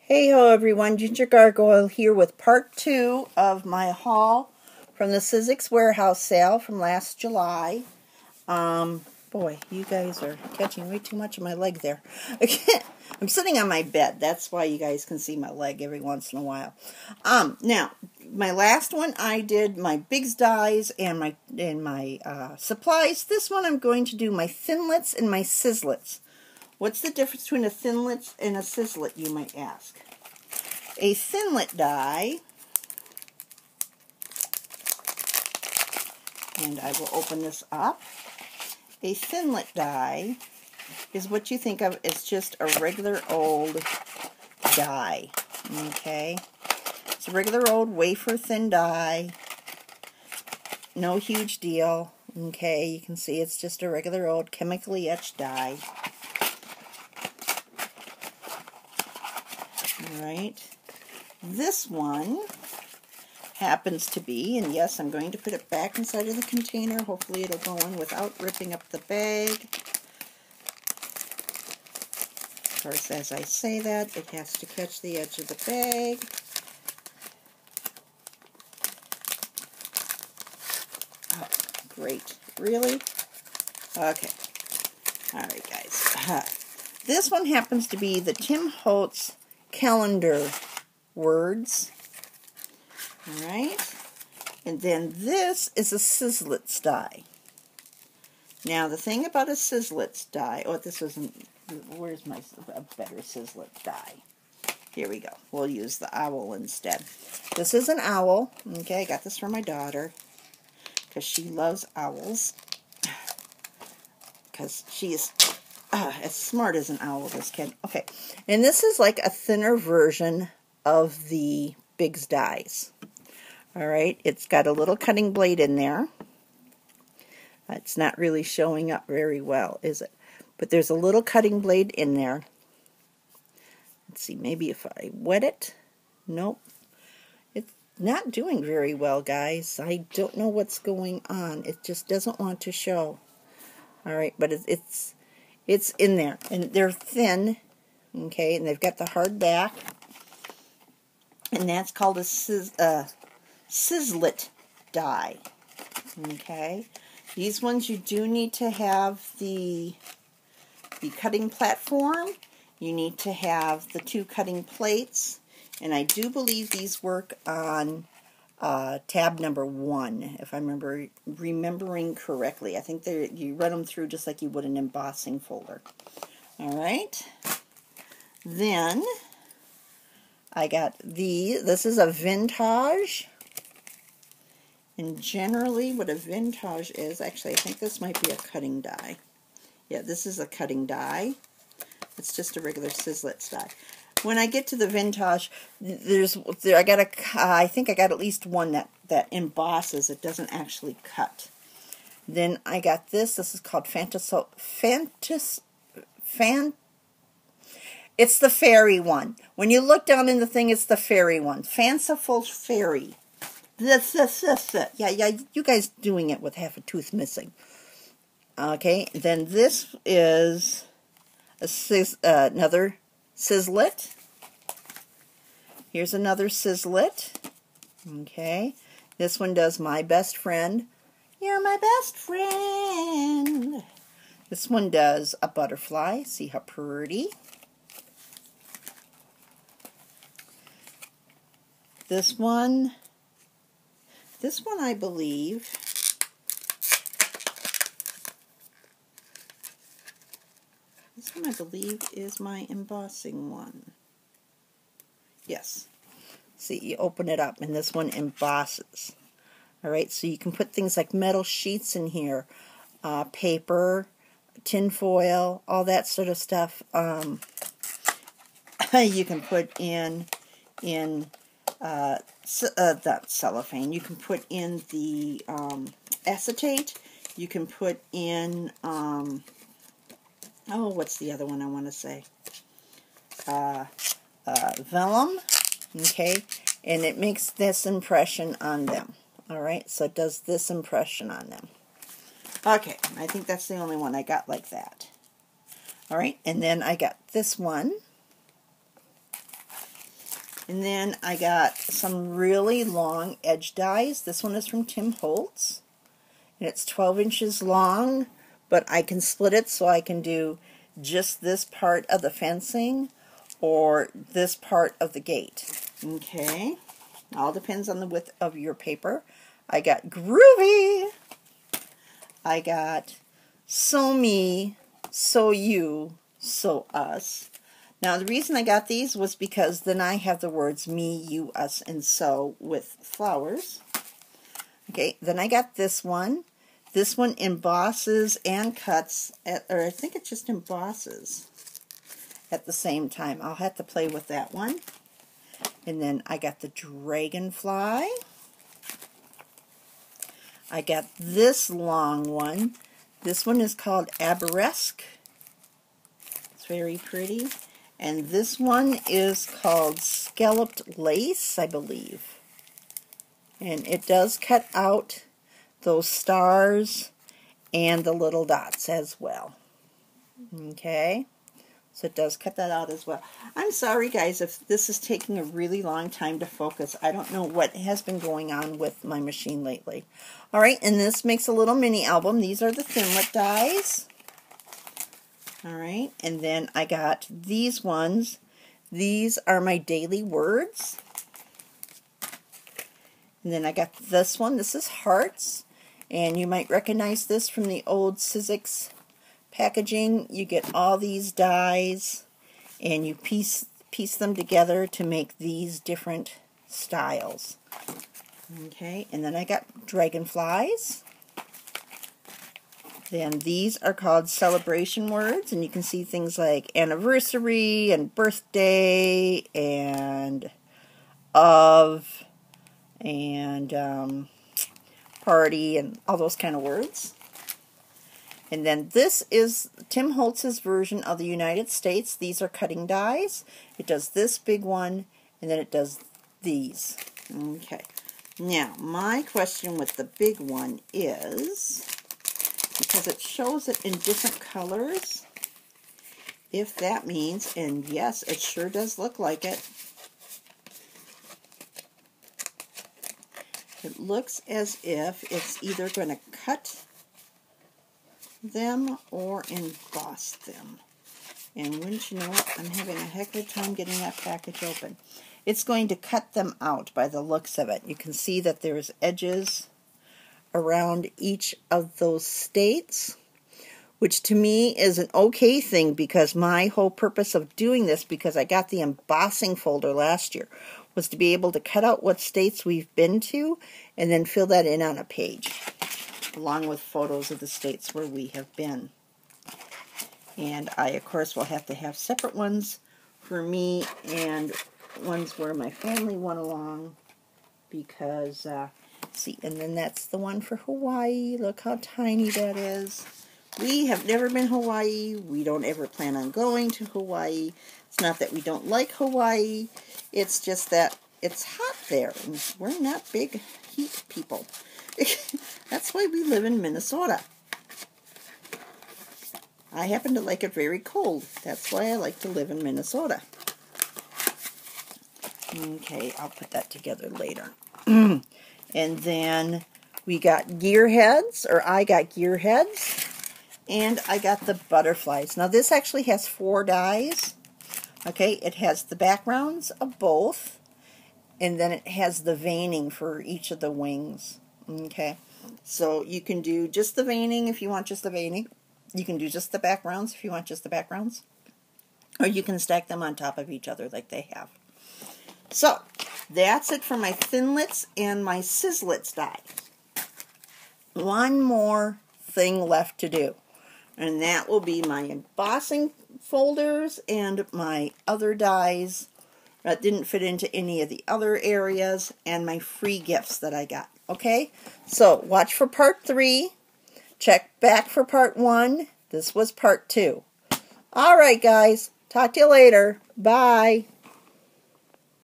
Hey ho everyone, Ginger Gargoyle here with part 2 of my haul from the SIZZIX Warehouse Sale from last July. Boy, you guys are catching way too much of my leg there. I'm sitting on my bed, that's why you guys can see my leg every once in a while. Now, my last one I did my Bigz dies and my supplies. This one I'm going to do my Thinlits and my Sizzlits. What's the difference between a Thinlit and a Sizzlet, you might ask? A Thinlit die, and I will open this up. A Thinlit die is what you think of as just a regular old die, okay? It's a regular old wafer thin die, no huge deal, okay? You can see it's just a regular old chemically etched die. Alright, this one happens to be, and yes, I'm going to put it back inside of the container. Hopefully it'll go in without ripping up the bag. Of course, as I say that, it has to catch the edge of the bag. Oh, great. Really? Okay. Alright, guys. This one happens to be the Tim Holtz calendar words. Alright, and then this is a Sizzlits die. Now the thing about a Sizzlits die, this isn't, where's a better Sizzlits die? Here we go, we'll use the owl instead. This is an owl, okay, I got this for my daughter, because she loves owls, because she is as smart as an owl, this kid. Okay, and this is like a thinner version of the Bigz dies. Alright, it's got a little cutting blade in there. It's not really showing up very well, is it? But there's a little cutting blade in there. Let's see, maybe if I wet it. Nope. It's not doing very well, guys. I don't know what's going on. It just doesn't want to show. Alright, but it's in there, and they're thin, okay, and they've got the hard back, and that's called a Sizzlet die, okay. These ones you do need to have the cutting platform, you need to have the 2 cutting plates, and I do believe these work on tab number 1, if I'm remembering correctly. I think you run them through just like you would an embossing folder. Alright. Then, I got this is a vintage. And generally what a vintage is, actually I think this might be a cutting die. Yeah, this is a cutting die. It's just a regular Sizzlits die. When I get to the vintage, I think I got at least one that embosses. It doesn't actually cut. Then I got this. This is called it's the fairy one. When you look down in the thing, it's the fairy one. Fanciful Fairy. Yeah, you guys doing it with half a tooth missing. Okay, then this is another Sizzlet. Here's another Sizzlet. Okay. This one does My Best Friend. You're my best friend. This one does a butterfly. See how pretty. This one I believe is my embossing one. Yes. See, you open it up, and this one embosses. Alright, so you can put things like metal sheets in here, paper, tin foil, all that sort of stuff. You can put in that cellophane. You can put in the acetate. You can put in, what's the other one I want to say? Vellum, okay, and it makes this impression on them. Alright, so it does this impression on them. Okay, I think that's the only one I got like that. Alright, and then I got this one. And then I got some really long edge dies. This one is from Tim Holtz. And it's 12 inches long, but I can split it so I can do just this part of the fencing or this part of the gate. Okay, all depends on the width of your paper. I got Groovy. I got So Me, So You, So Us. Now the reason I got these was because then I have the words me, you, us, and so with flowers. Okay, then I got this one. This one embosses and cuts, or I think it just embosses at the same time. I'll have to play with that one. And then I got the Dragonfly. I got this long one. This one is called Arabesque. It's very pretty. And this one is called Scalloped Lace, I believe. And it does cut out those stars and the little dots as well. Okay, so it does cut that out as well. I'm sorry guys if this is taking a really long time to focus. I don't know what has been going on with my machine lately. Alright, and this makes a little mini album. These are the Thinlit dies. Alright, and then I got these ones. These are my daily words. And then I got this one. This is hearts. And you might recognize this from the old Sizzix packaging. You get all these dies and you piece them together to make these different styles. Okay, and then I got dragonflies. Then these are called celebration words, and you can see things like anniversary and birthday and of and party and all those kind of words. And then this is Tim Holtz's version of the United States. These are cutting dies. It does this big one, and then it does these. Okay. Now, my question with the big one is, because it shows it in different colors, if that means, and yes, it sure does look like it, it looks as if it's either going to cut them or emboss them. And wouldn't you know it, I'm having a heck of a time getting that package open. It's going to cut them out by the looks of it. You can see that there's edges around each of those states, which to me is an okay thing, because my whole purpose of doing this, because I got the embossing folder last year, was to be able to cut out what states we've been to and then fill that in on a page, along with photos of the states where we have been. And I, of course, will have to have separate ones for me and ones where my family went along, because, see, and then that's the one for Hawaii. Look how tiny that is. We have never been to Hawaii. We don't ever plan on going to Hawaii. It's not that we don't like Hawaii. It's just that it's hot there, and we're not big heat people. That's why we live in Minnesota. I happen to like it very cold. That's why I like to live in Minnesota. Okay, I'll put that together later. And then we got gearheads, or I got gearheads, and I got the butterflies. Now this actually has 4 dies. Okay, it has the backgrounds of both, and then it has the veining for each of the wings. Okay, so you can do just the veining if you want just the veining. You can do just the backgrounds if you want just the backgrounds. Or you can stack them on top of each other like they have. So, that's it for my Thinlits and my Sizzlits die. One more thing left to do, and that will be my embossing folders and my other dies that didn't fit into any of the other areas, and my free gifts that I got. Okay? So, watch for part 3. Check back for part 1. This was part 2. Alright guys, talk to you later. Bye.